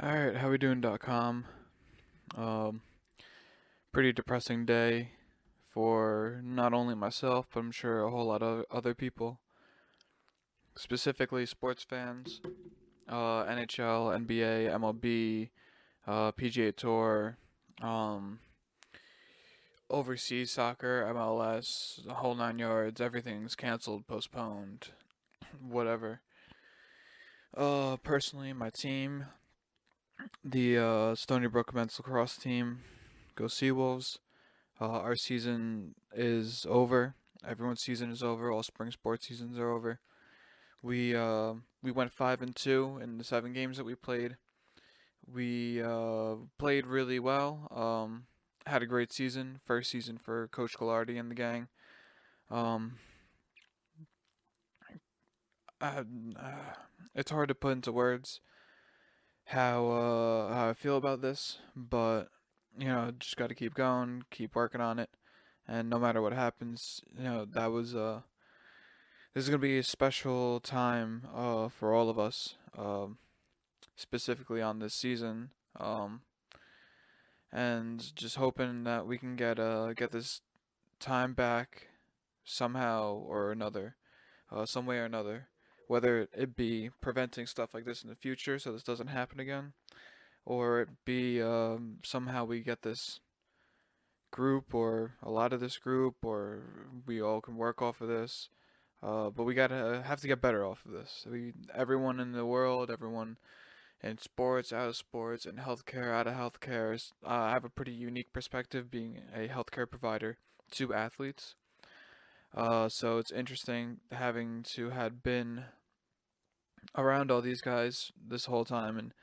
Alright, howwedoing.com. Um, Pretty depressing day for not only myself, but I'm sure a whole lot of other people, specifically sports fans, NHL, NBA, MLB, PGA Tour, um, overseas soccer, MLS, the whole nine yards, everything's canceled, postponed, whatever. Personally, my team, the Stony Brook men's lacrosse team, go Seawolves. Our season is over. Everyone's season is over. All spring sports seasons are over. We went 5-2 in the 7 games that we played. We played really well. Had a great season. First season for Coach Gallardi and the gang. Um, I, it's hard to put into words how I feel about this, but just got to keep going, keep working on it, and no matter what happens, that was this is gonna be a special time for all of us, specifically on this season, and just hoping that we can get this time back somehow or another, some way or another, whether it be preventing stuff like this in the future so this doesn't happen again, or it be somehow we get this group or a lot of this group, or we all can work off of this. But we gotta have to get better off of this. Everyone in the world, everyone in sports, out of sports, in healthcare, out of healthcare, I have a pretty unique perspective being a healthcare provider to athletes. So it's interesting having to had been around all these guys this whole time, and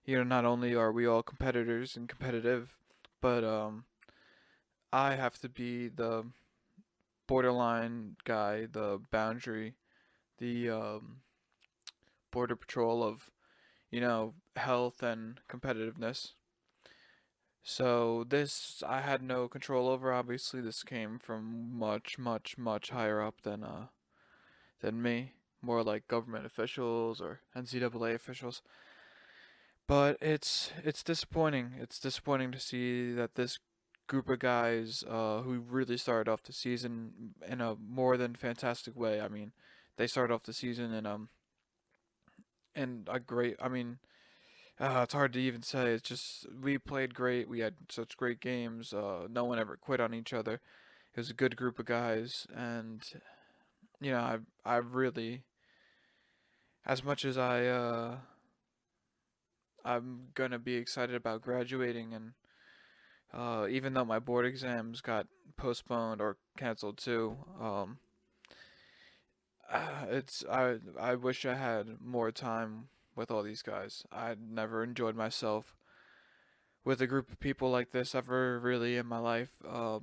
not only are we all competitors and competitive, but I have to be the borderline guy, the boundary, the border patrol of health and competitiveness. So this I had no control over. Obviously, this came from much, much, much higher up than me. More like government officials or NCAA officials. But it's disappointing. It's disappointing to see that this group of guys who really started off the season in a more than fantastic way. I mean, they started off the season in a great. I mean, it's hard to even say. It's just we played great. We had such great games. No one ever quit on each other. It was a good group of guys, and I really, as much as I'm gonna be excited about graduating, and even though my board exams got postponed or canceled too, I wish I had more time with all these guys. I never enjoyed myself with a group of people like this ever really in my life,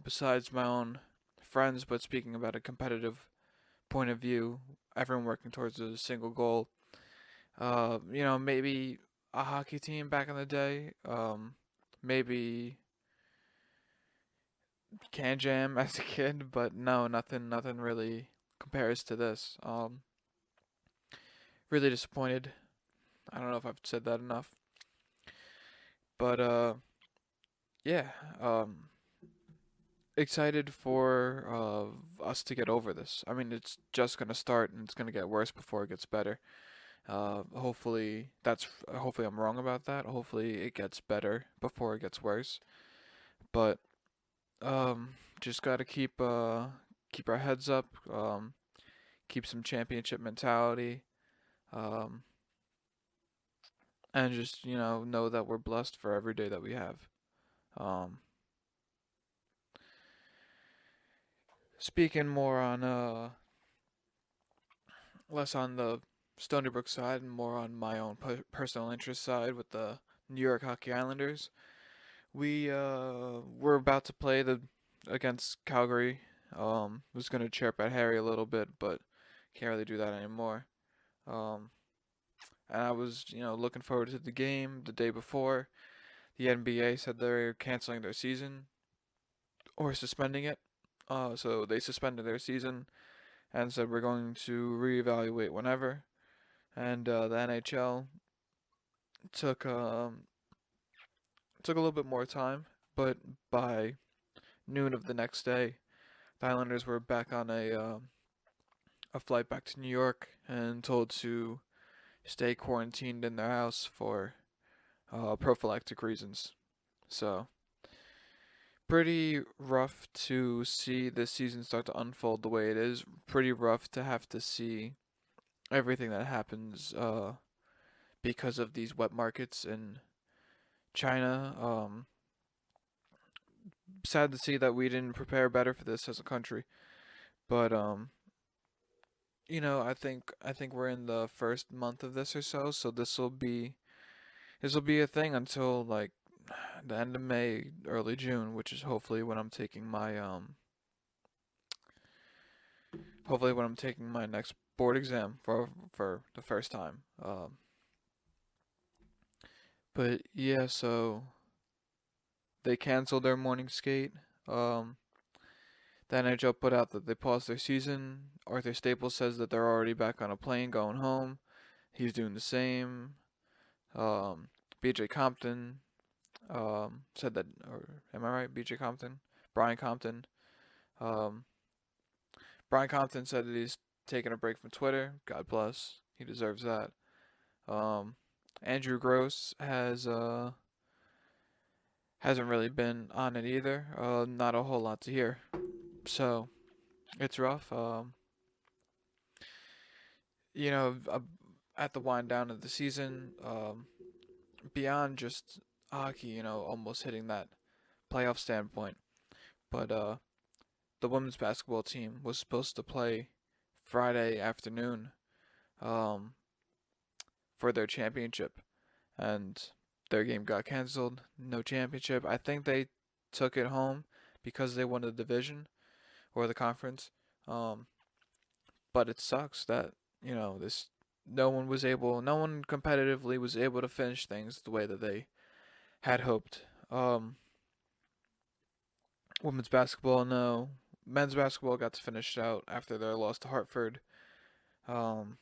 besides my own friends. But speaking about a competitive point of view, everyone working towards a single goal. Maybe a hockey team back in the day. Maybe Can Jam as a kid, but no, nothing really compares to this. Really disappointed. I don't know if I've said that enough, but yeah. Excited for us to get over this. I mean, it's just gonna start and it's gonna get worse before it gets better. Hopefully I'm wrong about that. Hopefully it gets better before it gets worse. But just gotta keep our heads up. Keep some championship mentality. Um, and just know that we're blessed for every day that we have. Um, Speaking more on less on the Stony Brook side and more on my own personal interest side with the New York Hockey Islanders. We're about to play the against Calgary. Was gonna chirp at Harry a little bit, but can't really do that anymore. Um, and I was looking forward to the game the day before. The NBA said they're canceling their season or suspending it. So they suspended their season and said we're going to reevaluate whenever. And the NHL took took a little bit more time, but by noon of the next day, the Islanders were back on a flight back to New York and told to stay quarantined in their house for prophylactic reasons. So pretty rough to see this season start to unfold the way it is. Pretty rough to have to see everything that happens because of these wet markets in China. Sad to see that we didn't prepare better for this as a country, but I think we're in the first month of this or so, so this will be a thing until like the end of May, early June, which is hopefully when I'm taking my next board exam for the first time. But yeah, so they canceled their morning skate. Um, the NHL put out that they paused their season. Arthur Staples says that they're already back on a plane going home. He's doing the same. Um, BJ Compton said that, or am I right? BJ Compton, Brian Compton. Um, Brian Compton said that he's taking a break from Twitter. God bless. He deserves that. Um, Andrew Gross hasn't really been on it either. Not a whole lot to hear. So it's rough. You know, at the wind down of the season, beyond just hockey, almost hitting that playoff standpoint, but the women's basketball team was supposed to play Friday afternoon, um, for their championship, and their game got canceled. No championship. I think they took it home because they won the division or the conference. Um, but it sucks that this no one competitively was able to finish things the way that they had hoped. Women's basketball, no. Men's basketball got to finish out after their loss to Hartford. Um,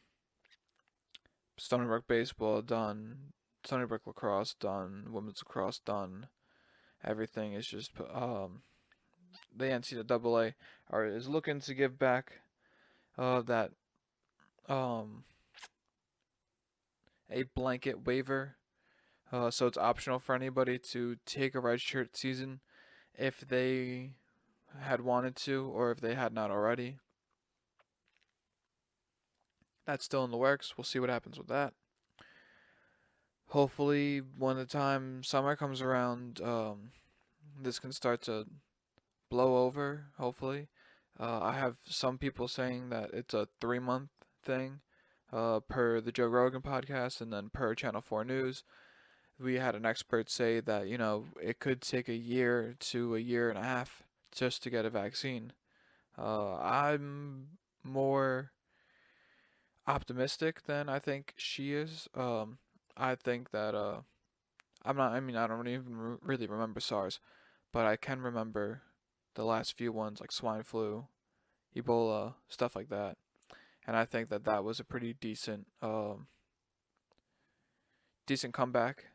Stony Brook baseball done. Stony Brook lacrosse done. Women's lacrosse done. Everything is just the NCAA is looking to give back that um a blanket waiver. So it's optional for anybody to take a redshirt season if they had wanted to or if they had not already. That's still in the works. We'll see what happens with that. Hopefully, when the time summer comes around, this can start to blow over. Hopefully, I have some people saying that it's a 3 month thing, per the Joe Rogan podcast, and then per Channel 4 News. We had an expert say that it could take a year to a year and a half just to get a vaccine. I'm more optimistic than I think she is. I think that I'm not. I mean, I don't even really remember SARS, but I can remember the last few ones like swine flu, Ebola, stuff like that. And I think that that was a pretty decent comeback.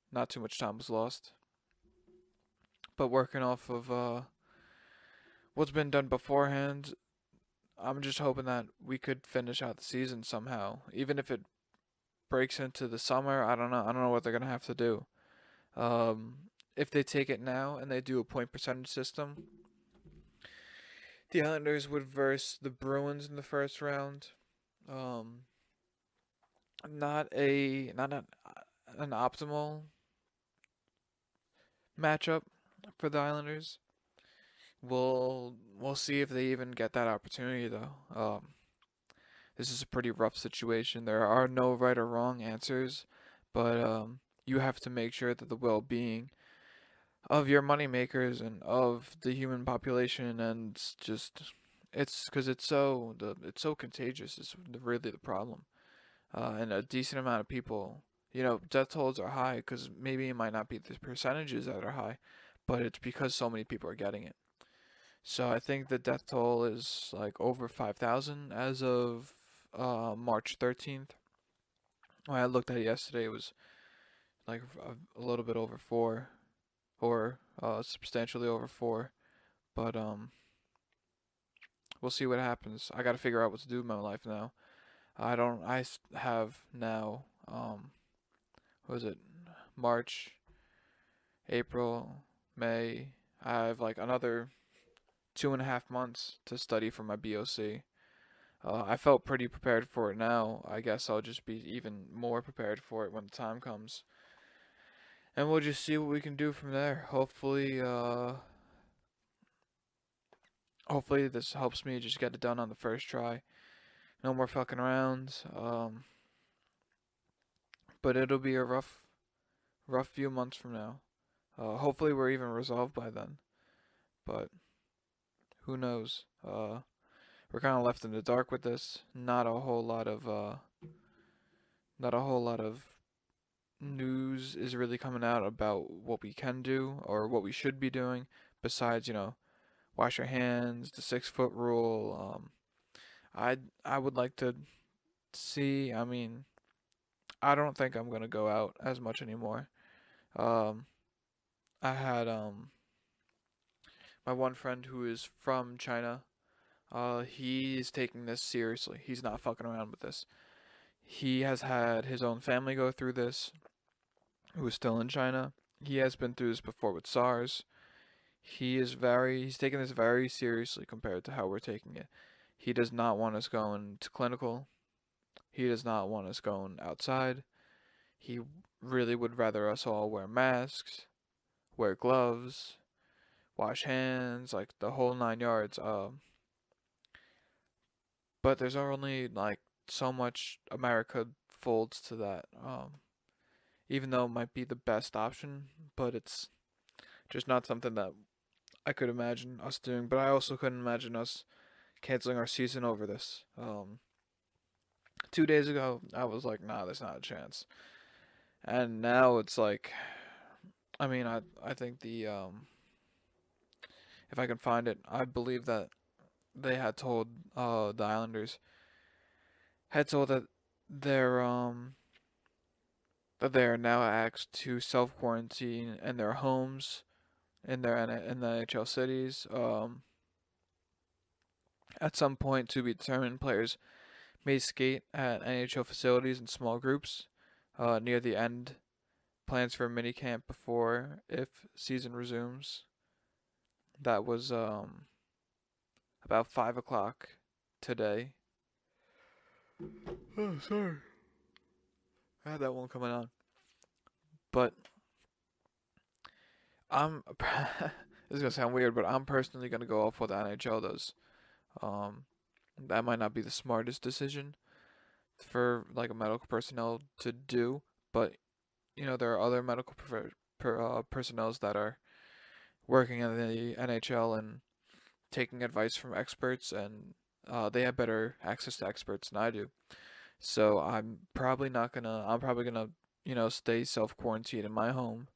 Not too much time was lost. But working off of what's been done beforehand, I'm just hoping that we could finish out the season somehow. Even if it breaks into the summer, I don't know. I don't know what they're gonna have to do. If they take it now and they do a point percentage system, the Islanders would verse the Bruins in the first round. Um, not an optimal matchup for the Islanders. We'll see if they even get that opportunity though. This is a pretty rough situation. There are no right or wrong answers, but you have to make sure that the well-being of your moneymakers and of the human population and just it's because it's so contagious is really the problem. And a decent amount of people, death tolls are high because maybe it might not be the percentages that are high, but it's because so many people are getting it. So I think the death toll is like over 5,000 as of March 13th. When I looked at it yesterday, it was like a little bit over 4, or substantially over 4. But we'll see what happens. I got to figure out what to do with my life now. I don't. Have now. What was it? March, April, May. I have like another 2.5 months to study for my BOC. I felt pretty prepared for it now. I guess I'll just be even more prepared for it when the time comes. And we'll just see what we can do from there. Hopefully this helps me just get it done on the first try. No more fucking around. But it'll be a rough few months from now. Hopefully we're even resolved by then. But who knows? We're kind of left in the dark with this. Not a whole lot of news is really coming out about what we can do or what we should be doing. Besides, wash your hands, the 6 foot rule. I would like to see. I mean, I don't think I'm gonna go out as much anymore. Um, I had my one friend who is from China. He's taking this seriously. He's not fucking around with this. He has had his own family go through this, who is still in China. He has been through this before with SARS. He's taking this very seriously compared to how we're taking it. He does not want us going to clinical. He does not want us going outside. He really would rather us all wear masks, wear gloves, wash hands, like the whole 9 yards. But there's only like so much America folds to that. Even though it might be the best option, but it's just not something that I could imagine us doing. But I also couldn't imagine us canceling our season over this. 2 days ago, I was like, nah, there's not a chance. And now it's like, I mean, I think if I can find it, I believe that they had told the Islanders had told that they are now asked to self quarantine in their homes in the NHL cities. At some point to be determined, players may skate at NHL facilities in small groups near the end. Plans for a mini camp before if season resumes. That was about 5 o'clock today. Oh, sorry. I had that one coming on. But I'm this is gonna sound weird, but I'm personally gonna go off what the NHL does. Um, that might not be the smartest decision for like a medical personnel to do, but there are other medical personnels that are working in the NHL and taking advice from experts, and they have better access to experts than I do. So I'm probably not gonna. I'm probably gonna, stay self quarantined in my home.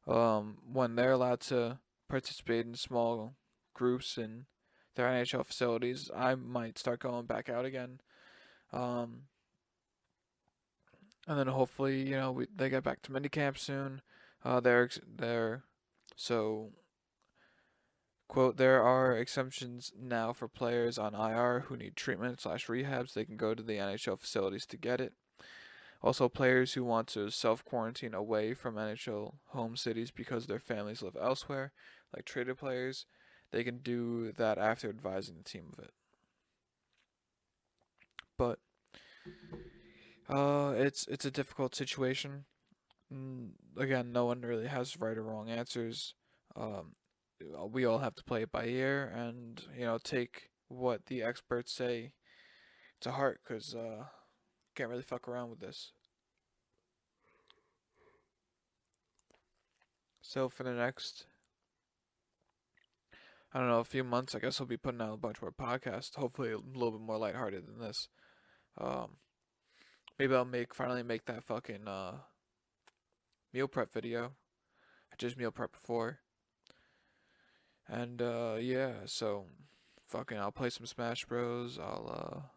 When they're allowed to participate in small groups in their NHL facilities, I might start going back out again. Um, and then hopefully, they get back to minicamp soon. They're so quote, there are exemptions now for players on IR who need treatment/rehabs. They can go to the NHL facilities to get it. Also, players who want to self-quarantine away from NHL home cities because their families live elsewhere, like traded players, they can do that after advising the team of it. But it's a difficult situation. Again, no one really has right or wrong answers. Um, we all have to play it by ear and take what the experts say to heart, because can't really fuck around with this. So for the next, I don't know, a few months, I guess I'll be putting out a bunch more podcasts, hopefully a little bit more lighthearted than this. um Maybe I'll finally make that fucking meal prep video. I just meal prep before. And yeah, so fucking I'll play some Smash Bros. I'll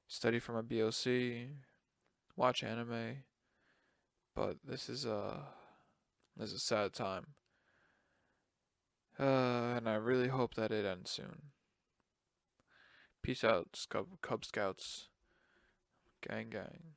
study for my BOC. watch anime, but this is a sad time. And I really hope that it ends soon. Peace out, Cub Scouts, gang gang.